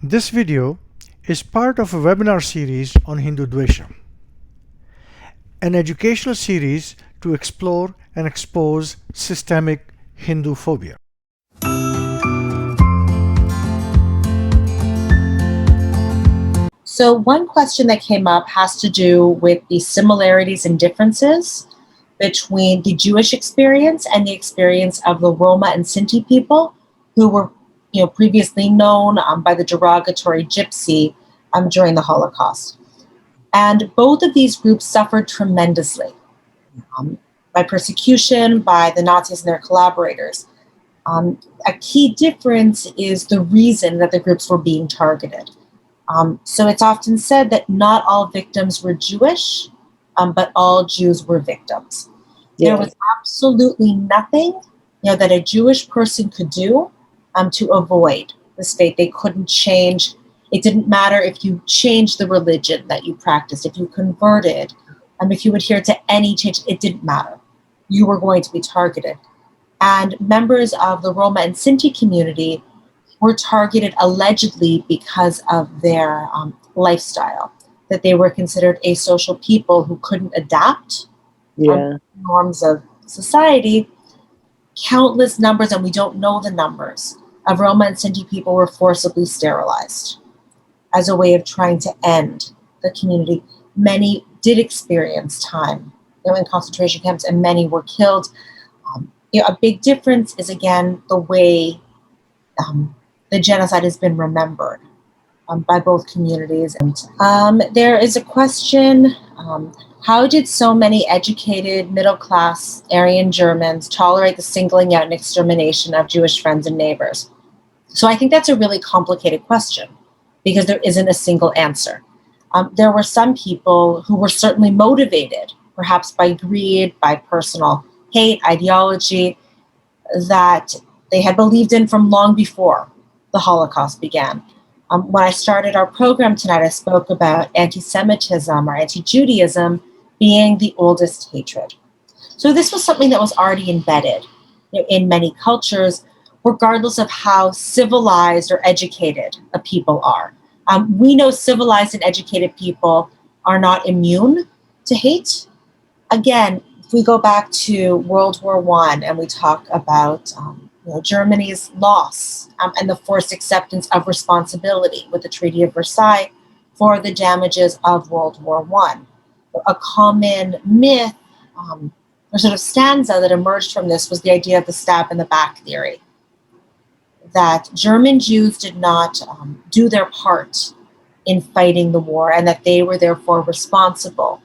This video is part of a webinar series on Hindudvesha, an educational series to explore and expose systemic Hindu phobia. So one question that came up has to do with the similarities and differences between the Jewish experience and the experience of the Roma and Sinti people who were previously known by the derogatory gypsy during the Holocaust. And both of these groups suffered tremendously by persecution, by the Nazis and their collaborators. A key difference is the reason that the groups were being targeted. So it's often said that not all victims were Jewish, but all Jews were victims. Yeah. There was absolutely nothing that a Jewish person could do to avoid this fate. They couldn't change. It didn't matter if you changed the religion that you practiced, if you converted, if you adhered to any change, it didn't matter. You were going to be targeted. And members of the Roma and Sinti community were targeted allegedly because of their lifestyle, that they were considered asocial people who couldn't adapt to norms of society. Countless numbers, and we don't know the numbers, of Roma and Sinti people were forcibly sterilized as a way of trying to end the community. Many did experience time in concentration camps, and many were killed. A big difference is, again, the way the genocide has been remembered by both communities. And there is a question, how did so many educated, middle-class Aryan Germans tolerate the singling out and extermination of Jewish friends and neighbors? So I think that's a really complicated question because there isn't a single answer. There were some people who were certainly motivated, perhaps by greed, by personal hate, ideology, that they had believed in from long before the Holocaust began. When I started our program tonight, I spoke about anti-Semitism or anti-Judaism being the oldest hatred. So this was something that was already embedded in many cultures, regardless of how civilized or educated a people are. We know civilized and educated people are not immune to hate. Again, if we go back to World War I and we talk about Germany's loss and the forced acceptance of responsibility with the Treaty of Versailles for the damages of World War I. A common myth or sort of stanza that emerged from this was the idea of the stab in the back theory, that German Jews did not do their part in fighting the war and that they were therefore responsible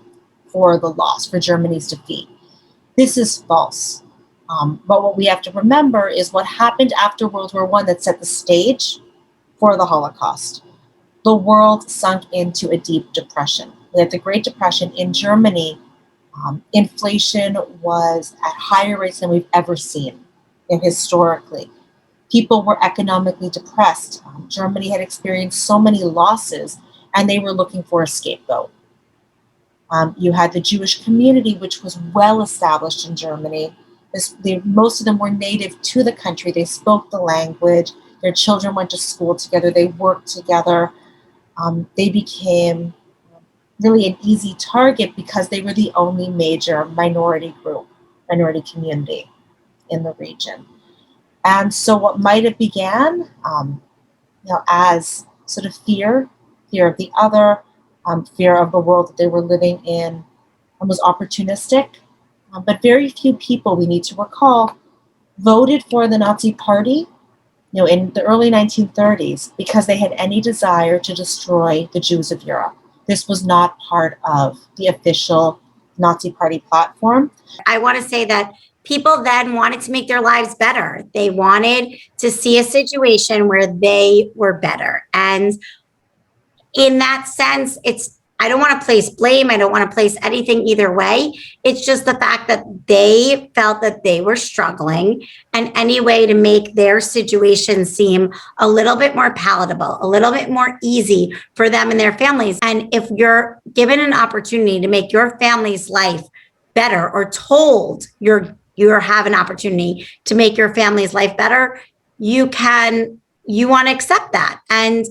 for the loss, for Germany's defeat. This is false. But what we have to remember is what happened after World War I that set the stage for the Holocaust. The world sunk into a deep depression. We had the Great Depression in Germany. Inflation was at higher rates than we've ever seen historically. People were economically depressed. Germany had experienced so many losses, and they were looking for a scapegoat. You had the Jewish community, which was well established in Germany. Most of them were native to the country. They spoke the language. Their children went to school together. They worked together. They became really an easy target because they were the only major minority community in the region. And so what might have began as sort of fear of the other, fear of the world that they were living in, was opportunistic. But very few people, we need to recall, voted for the Nazi Party in the early 1930s because they had any desire to destroy the Jews of Europe. This was not part of the official Nazi Party platform. I want to say that people then wanted to make their lives better. They wanted to see a situation where they were better. And in that sense, I don't want to place blame. I don't want to place anything either way. It's just the fact that they felt that they were struggling, and any way to make their situation seem a little bit more palatable, a little bit more easy for them and their families. And if you're given an opportunity to make your family's life better, or told you have an opportunity to make your family's life better, you want to accept that. And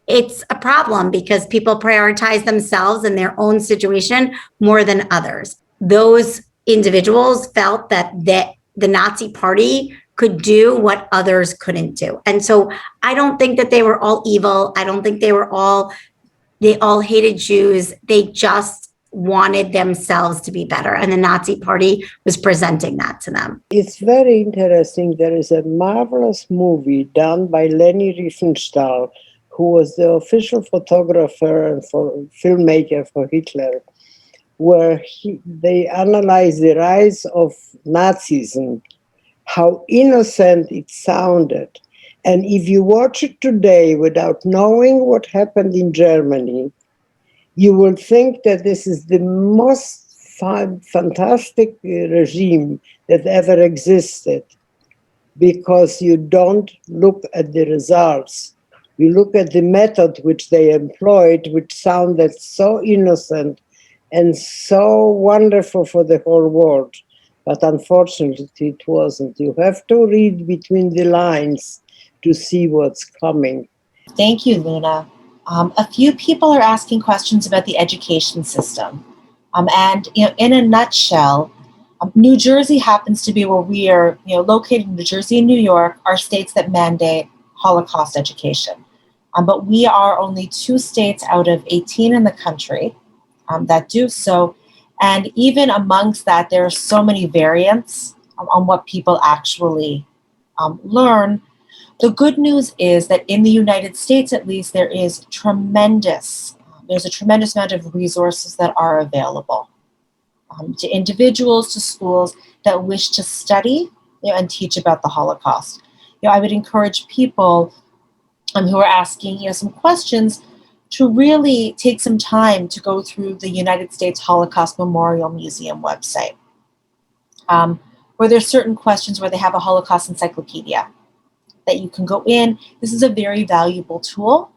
it's a problem because people prioritize themselves and their own situation more than others. Those individuals felt that the Nazi Party could do what others couldn't do. And so I don't think that they were all evil. I don't think they all hated Jews. They just wanted themselves to be better. And the Nazi Party was presenting that to them. It's very interesting. There is a marvelous movie done by Leni Riefenstahl, who was the official photographer and filmmaker for Hitler, where they analyze the rise of Nazism, how innocent it sounded. And if you watch it today without knowing what happened in Germany, you will think that this is the most fantastic regime that ever existed, because you don't look at the results. You look at the method which they employed, which sounded so innocent and so wonderful for the whole world. But unfortunately, it wasn't. You have to read between the lines to see what's coming. Thank you, Luna. A few people are asking questions about the education system. And in a nutshell, New Jersey happens to be where we are, located. New Jersey and New York are states that mandate Holocaust education. But we are only 2 states out of 18 in the country that do so. And even amongst that, there are so many variants on what people actually learn. The good news is that in the United States, at least, there's a tremendous amount of resources that are available to individuals, to schools that wish to study and teach about the Holocaust. I would encourage people who are asking some questions to really take some time to go through the United States Holocaust Memorial Museum website, where there's certain questions where they have a Holocaust encyclopedia that you can go in. This is a very valuable tool.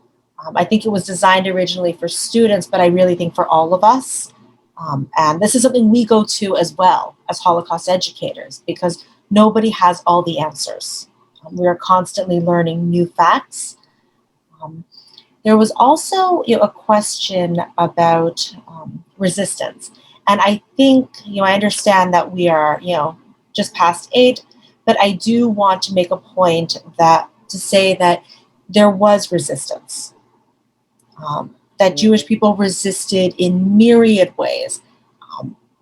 I think it was designed originally for students, but I really think for all of us. And this is something we go to as well as Holocaust educators, because nobody has all the answers. We are constantly learning new facts. There was also a question about resistance. And I think, I understand that we are, just past 8, but I do want to make a point to say that there was resistance, that Jewish people resisted in myriad ways,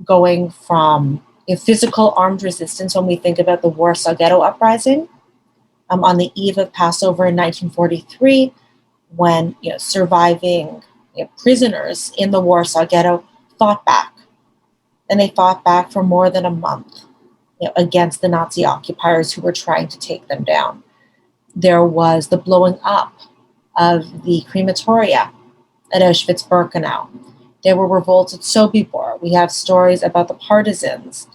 going from physical armed resistance when we think about the Warsaw Ghetto Uprising on the eve of Passover in 1943, when surviving prisoners in the Warsaw Ghetto fought back. And they fought back for more than a month against the Nazi occupiers who were trying to take them down. There was the blowing up of the crematoria at Auschwitz-Birkenau. There were revolts at Sobibor. We have stories about the partisans,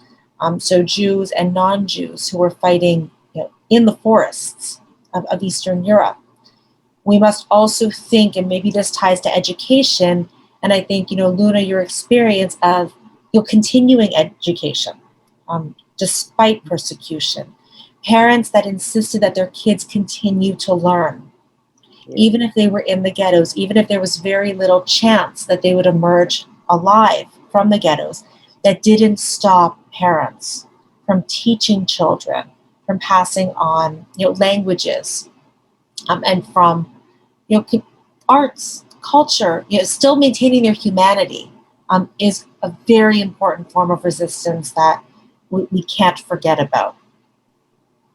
so Jews and non-Jews who were fighting in the forests of Eastern Europe. We must also think, and maybe this ties to education, and I think, Luna, your experience of continuing education, despite persecution, parents that insisted that their kids continue to learn, even if they were in the ghettos, even if there was very little chance that they would emerge alive from the ghettos, that didn't stop parents from teaching children, from passing on languages, and from arts, culture, still maintaining their humanity, is a very important form of resistance that we can't forget about.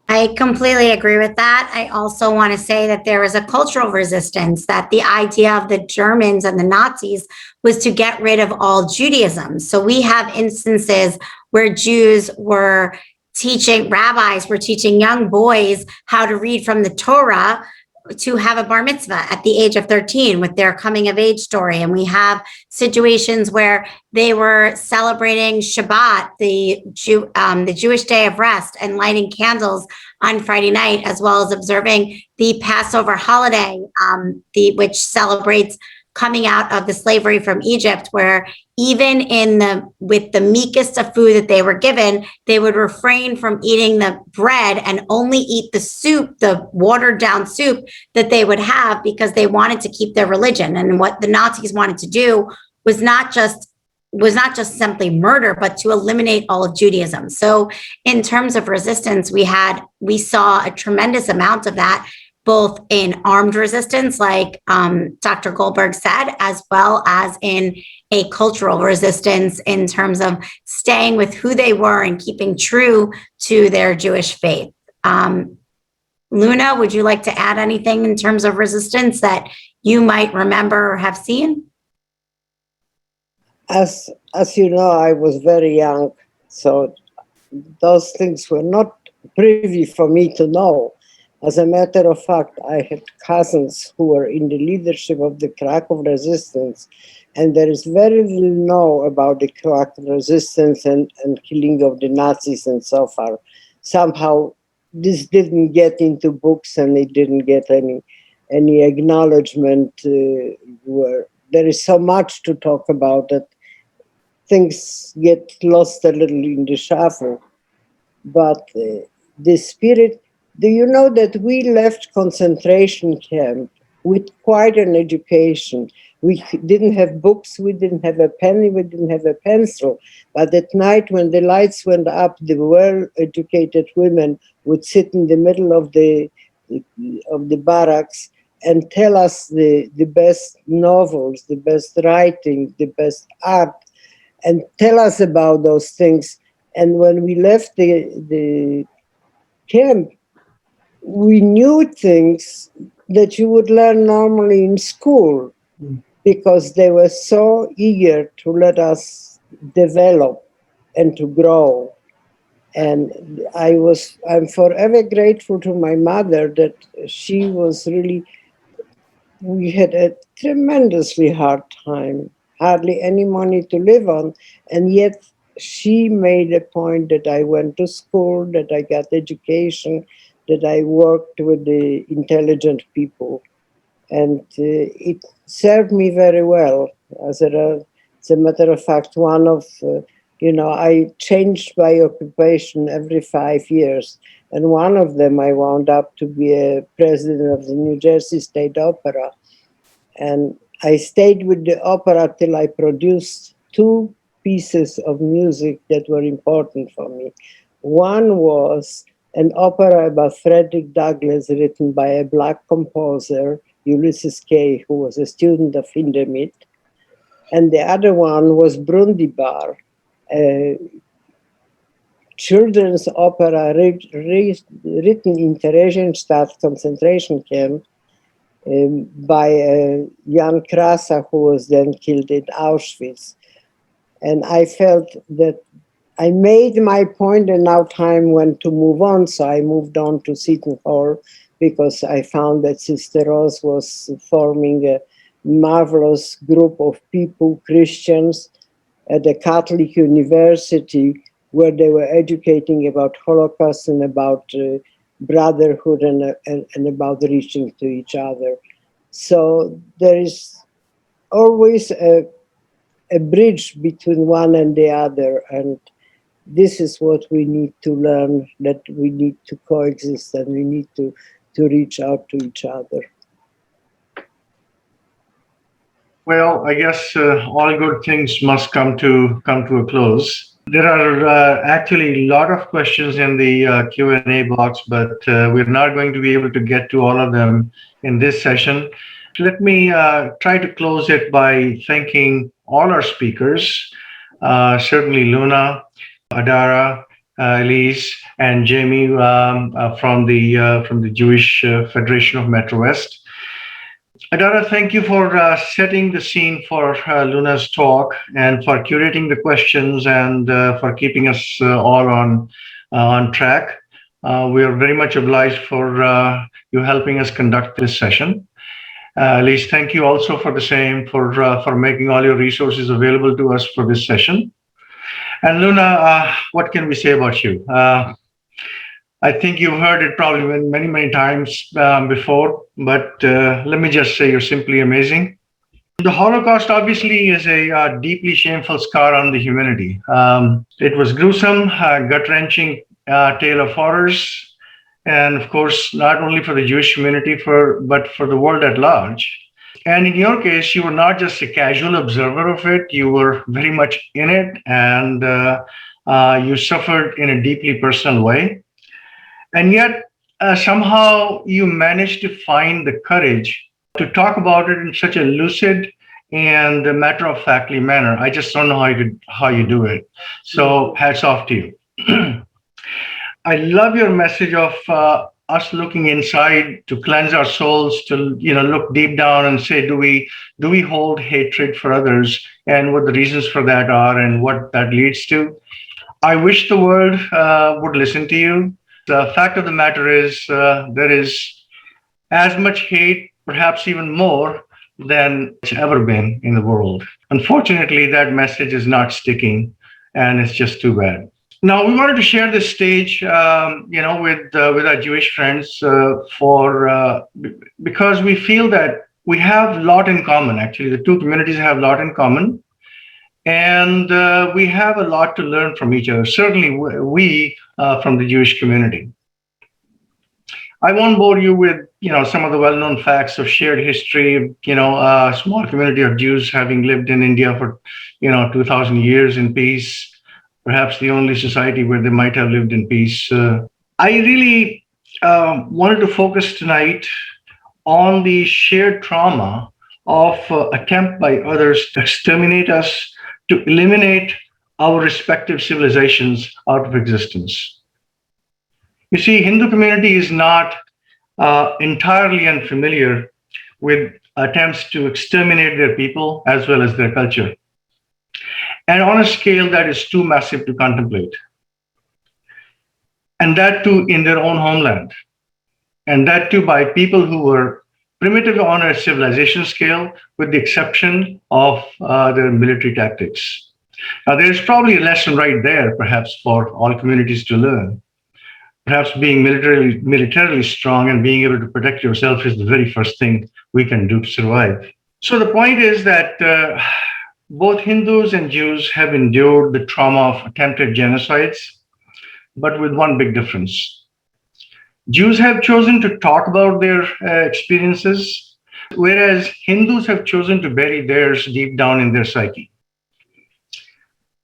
I completely agree with that. I also want to say that there is a cultural resistance, that the idea of the Germans and the Nazis was to get rid of all Judaism. So we have instances where rabbis were teaching young boys how to read from the Torah to have a bar mitzvah at the age of 13 with their coming of age story. And we have situations where they were celebrating Shabbat, the Jewish day of rest, and lighting candles on Friday night, as well as observing the Passover holiday, which celebrates coming out of the slavery from Egypt, where even with the meekest of food that they were given, they would refrain from eating the bread and only eat the soup, the watered down soup that they would have, because they wanted to keep their religion. And what the Nazis wanted to do was not just simply murder, but to eliminate all of Judaism. So in terms of resistance, we saw a tremendous amount of that, both in armed resistance, like Dr. Goldberg said, as well as in a cultural resistance in terms of staying with who they were and keeping true to their Jewish faith. Luna, would you like to add anything in terms of resistance that you might remember or have seen? As you know, I was very young, so those things were not privy for me to know. As a matter of fact, I had cousins who were in the leadership of the Krakow resistance, and there is very little known about the Krakow resistance and killing of the Nazis and so far. Somehow, this didn't get into books, and it didn't get any acknowledgement. Where there is so much to talk about that things get lost a little in the shuffle. But the spirit. Do you know that we left concentration camp with quite an education? We didn't have books, we didn't have a pen, we didn't have a pencil. But at night when the lights went up, the well-educated women would sit in the middle of the barracks and tell us the best novels, the best writing, the best art, and tell us about those things. And when we left the camp, we knew things that you would learn normally in school, because they were so eager to let us develop and to grow. And I'm forever grateful to my mother that she was really, we had a tremendously hard time, hardly any money to live on, and yet she made a point that I went to school, that I got education, that I worked with the intelligent people, and it served me very well. As a matter of fact, I changed my occupation every 5 years, and one of them I wound up to be a president of the New Jersey State Opera, and I stayed with the opera till I produced 2 pieces of music that were important for me. One was an opera about Frederick Douglass, written by a black composer, Ulysses Kay, who was a student of Hindemith. And the other one was Brundibar, a children's opera written in Theresienstadt concentration camp by Jan Krasa, who was then killed in Auschwitz. And I felt that I made my point, and now time went to move on. So I moved on to Seton Hall, because I found that Sister Rose was forming a marvelous group of people, Christians, at a Catholic university, where they were educating about Holocaust and about brotherhood and about reaching to each other. So there is always a bridge between one and the other, and this is what we need to learn, that we need to coexist and we need to reach out to each other. Well, I guess all good things must come to a close. There are actually a lot of questions in the Q&A box, but we're not going to be able to get to all of them in this session. Let me try to close it by thanking all our speakers, certainly Luna, Adara, Elise, and Jamie from the Jewish Federation of Metro West. Adara, thank you for setting the scene for Luna's talk and for curating the questions and for keeping us all on track. We are very much obliged for you helping us conduct this session. Elise, thank you also for the same, for making all your resources available to us for this session. And Luna, what can we say about you? I think you've heard it probably many times before, but let me just say you're simply amazing. The Holocaust obviously is a deeply shameful scar on the humanity. It was gruesome, gut-wrenching tale of horrors, and of course, not only for the Jewish community, but for the world at large. And in your case, you were not just a casual observer of it; you were very much in it, and you suffered in a deeply personal way. And yet, somehow, you managed to find the courage to talk about it in such a lucid and matter-of-factly manner. I just don't know how you do it. So, hats off to you. I love your message of us looking inside to cleanse our souls, to look deep down and say, do we hold hatred for others, and what the reasons for that are, and what that leads to. I wish the world would listen to you. The fact of the matter is, there is as much hate, perhaps even more, than it's ever been in the world. Unfortunately, that message is not sticking, and it's just too bad. Now, we wanted to share this stage, with our Jewish friends because we feel that we have a lot in common. Actually, the two communities have a lot in common, and we have a lot to learn from each other. Certainly, we from the Jewish community. I won't bore you with some of the well-known facts of shared history. A small community of Jews having lived in India for 2,000 years in peace. Perhaps the only society where they might have lived in peace. I really wanted to focus tonight on the shared trauma of attempt by others to exterminate us, to eliminate our respective civilizations out of existence. You see, Hindu community is not entirely unfamiliar with attempts to exterminate their people as well as their culture, and on a scale that is too massive to contemplate. And that too in their own homeland. And that too by people who were primitive on a civilization scale, with the exception of their military tactics. Now, there's probably a lesson right there, perhaps, for all communities to learn. Perhaps being militarily strong and being able to protect yourself is the very first thing we can do to survive. So the point is that both Hindus and Jews have endured the trauma of attempted genocides, but with one big difference. Jews have chosen to talk about their experiences, whereas Hindus have chosen to bury theirs deep down in their psyche.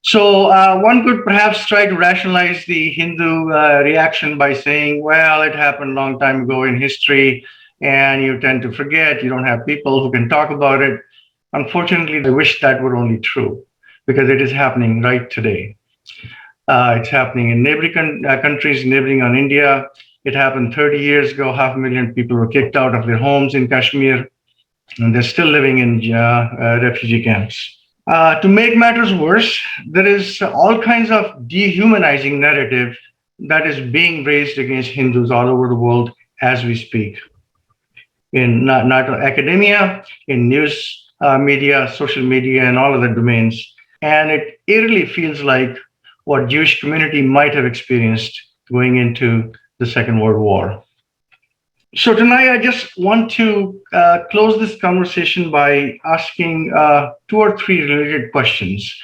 So one could perhaps try to rationalize the Hindu reaction by saying, well, it happened a long time ago in history, and you tend to forget, you don't have people who can talk about it. Unfortunately, I wish that were only true, because it is happening right today. It's happening in neighboring countries, neighboring on India. It happened 30 years ago. 500,000 people were kicked out of their homes in Kashmir, and they're still living in refugee camps. To make matters worse, there is all kinds of dehumanizing narrative that is being raised against Hindus all over the world as we speak. In not academia, in news media, social media, and all other domains. And it eerily feels like what Jewish community might have experienced going into the Second World War. So tonight, I just want to close this conversation by asking 2 or 3 related questions.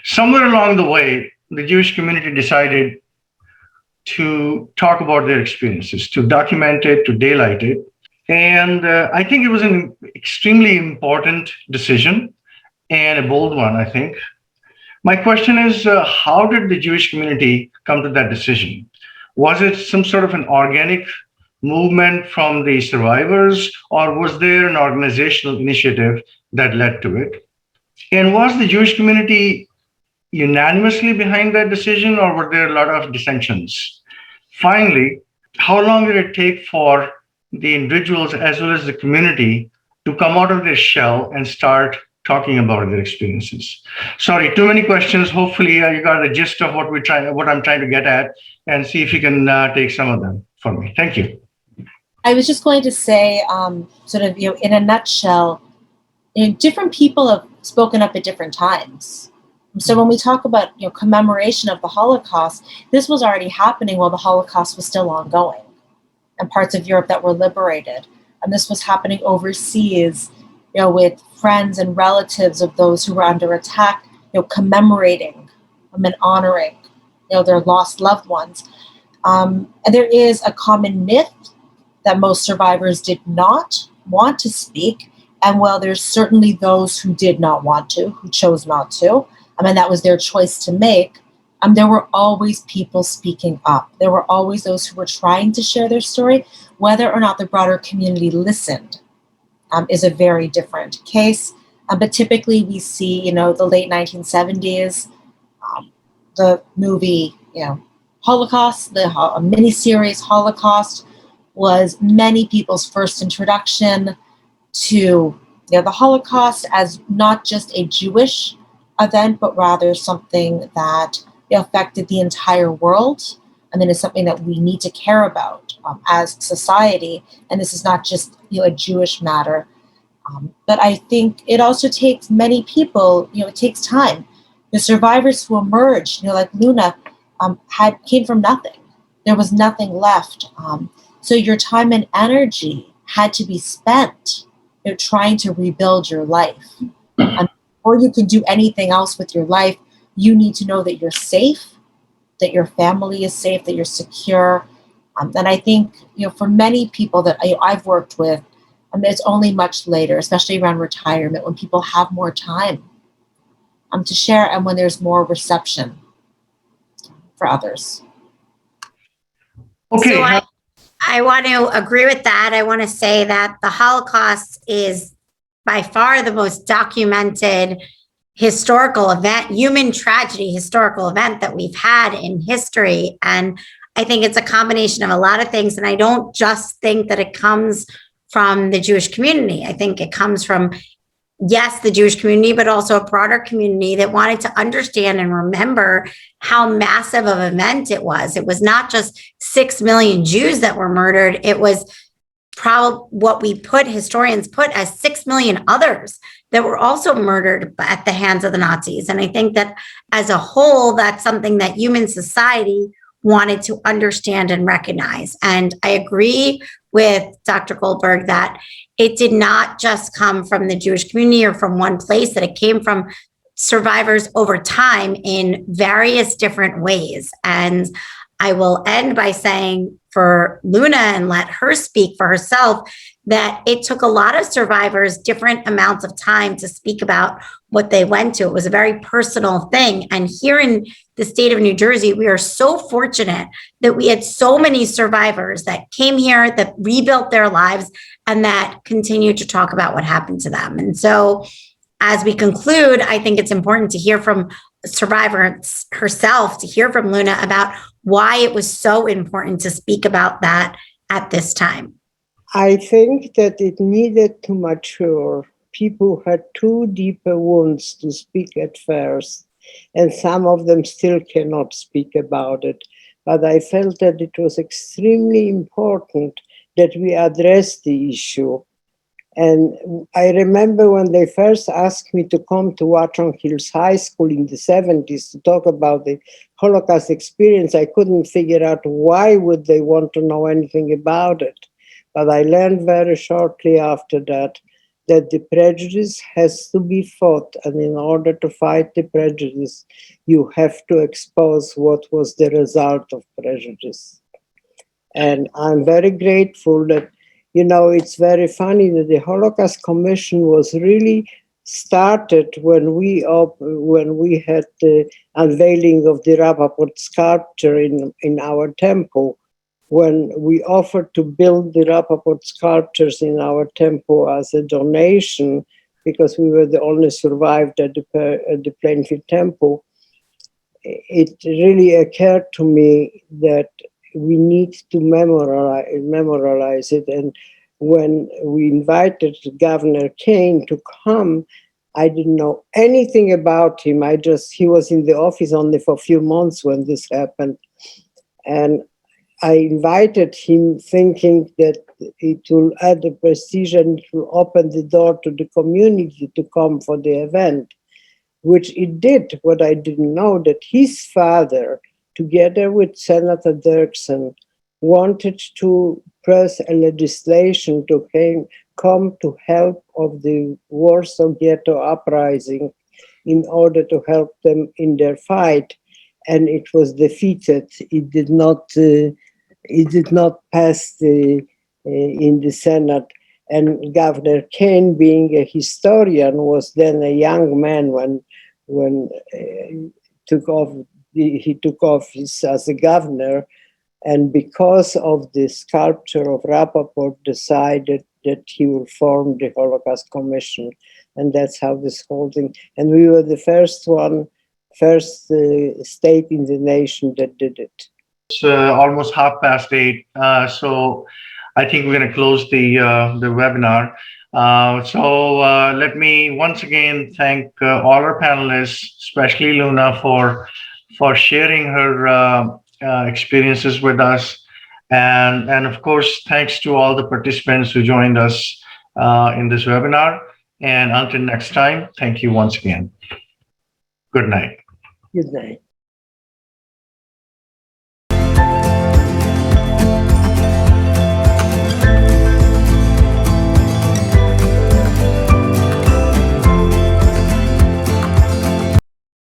Somewhere along the way, the Jewish community decided to talk about their experiences, to document it, to daylight it. And I think it was an extremely important decision and a bold one, I think. My question is, how did the Jewish community come to that decision? Was it some sort of an organic movement from the survivors, or was there an organizational initiative that led to it? And was the Jewish community unanimously behind that decision, or were there a lot of dissensions? Finally, how long did it take for the individuals as well as the community to come out of their shell and start talking about their experiences? Sorry, too many questions. Hopefully, you got the gist of what I'm trying to get at, and see if you can take some of them for me. Thank you. I was just going to say, in a nutshell, different people have spoken up at different times. So when we talk about commemoration of the Holocaust, this was already happening while the Holocaust was still ongoing, and parts of Europe that were liberated. And this was happening overseas with friends and relatives of those who were under attack, commemorating and honoring, their lost loved ones. And there is a common myth that most survivors did not want to speak. And while there's certainly those who did not want to, who chose not to, and that was their choice to make, there were always people speaking up. There were always those who were trying to share their story. Whether or not the broader community listened is a very different case. But typically we see, the late 1970s, the movie, Holocaust, the miniseries Holocaust was many people's first introduction to the Holocaust as not just a Jewish event, but rather something that affected the entire world. It's something that we need to care about as society. And this is not just a Jewish matter. But I think it also takes many people, it takes time. The survivors who emerged, like Luna, came from nothing. There was nothing left. So your time and energy had to be spent trying to rebuild your life. Before you can do anything else with your life, you need to know that you're safe, that your family is safe, that you're secure. And I think, for many people that I've worked with, it's only much later, especially around retirement, when people have more time to share and when there's more reception for others. Okay. So I want to agree with that. I want to say that the Holocaust is by far the most documented historical event, human tragedy historical event that we've had in history. And I think it's a combination of a lot of things. And I don't just think that it comes from the Jewish community. I think it comes from, yes, the Jewish community, but also a broader community that wanted to understand and remember how massive of an event it was. It was not just 6 million Jews that were murdered. It was probably what historians put as 6 million others that were also murdered at the hands of the Nazis. And I think that as a whole, that's something that human society wanted to understand and recognize. And I agree with Dr. Goldberg that it did not just come from the Jewish community or from one place, that it came from survivors over time in various different ways. And I will end by saying for Luna, and let her speak for herself, that it took a lot of survivors different amounts of time to speak about what they went to. It was a very personal thing. And here in the state of New Jersey, we are so fortunate that we had so many survivors that came here, that rebuilt their lives, and that continue to talk about what happened to them. And so as we conclude, I think it's important to hear from survivor herself, to hear from Luna about why it was so important to speak about that at this time. I think that it needed to mature. People had too deep wounds to speak at first, and some of them still cannot speak about it. But I felt that it was extremely important that we address the issue. And I remember when they first asked me to come to Watchung Hills High School in the 70s to talk about the Holocaust experience, I couldn't figure out why would they want to know anything about it. But I learned very shortly after that the prejudice has to be fought. And in order to fight the prejudice, you have to expose what was the result of prejudice. And I'm very grateful that, it's very funny that the Holocaust Commission was really started when we had the unveiling of the Rappaport sculpture in our temple, when we offered to build the Rappaport sculptures in our temple as a donation, because we were the only survived at the Plainfield Temple. It really occurred to me that we need to memorialize it. And when we invited Governor Kane to come, I didn't know anything about him. He was in the office only for a few months when this happened. And I invited him thinking that it will add the prestige and it will open the door to the community to come for the event, which it did. What I didn't know, that his father, together with Senator Dirksen, wanted to press a legislation to come to help of the Warsaw Ghetto uprising in order to help them in their fight, and it was defeated. It did not pass in the Senate. And Governor Kane, being a historian, was then a young man when he took office as a governor, and because of the sculpture of Rappaport, decided that he will form the Holocaust Commission, and that's how this whole thing. And we were the first state in the nation that did it. It's almost 8:30, so I think we're going to close the webinar. So let me once again thank all our panelists, especially Luna, for sharing her experiences with us, and of course thanks to all the participants who joined us in this webinar. And until next time, thank you once again. Good night. Good night.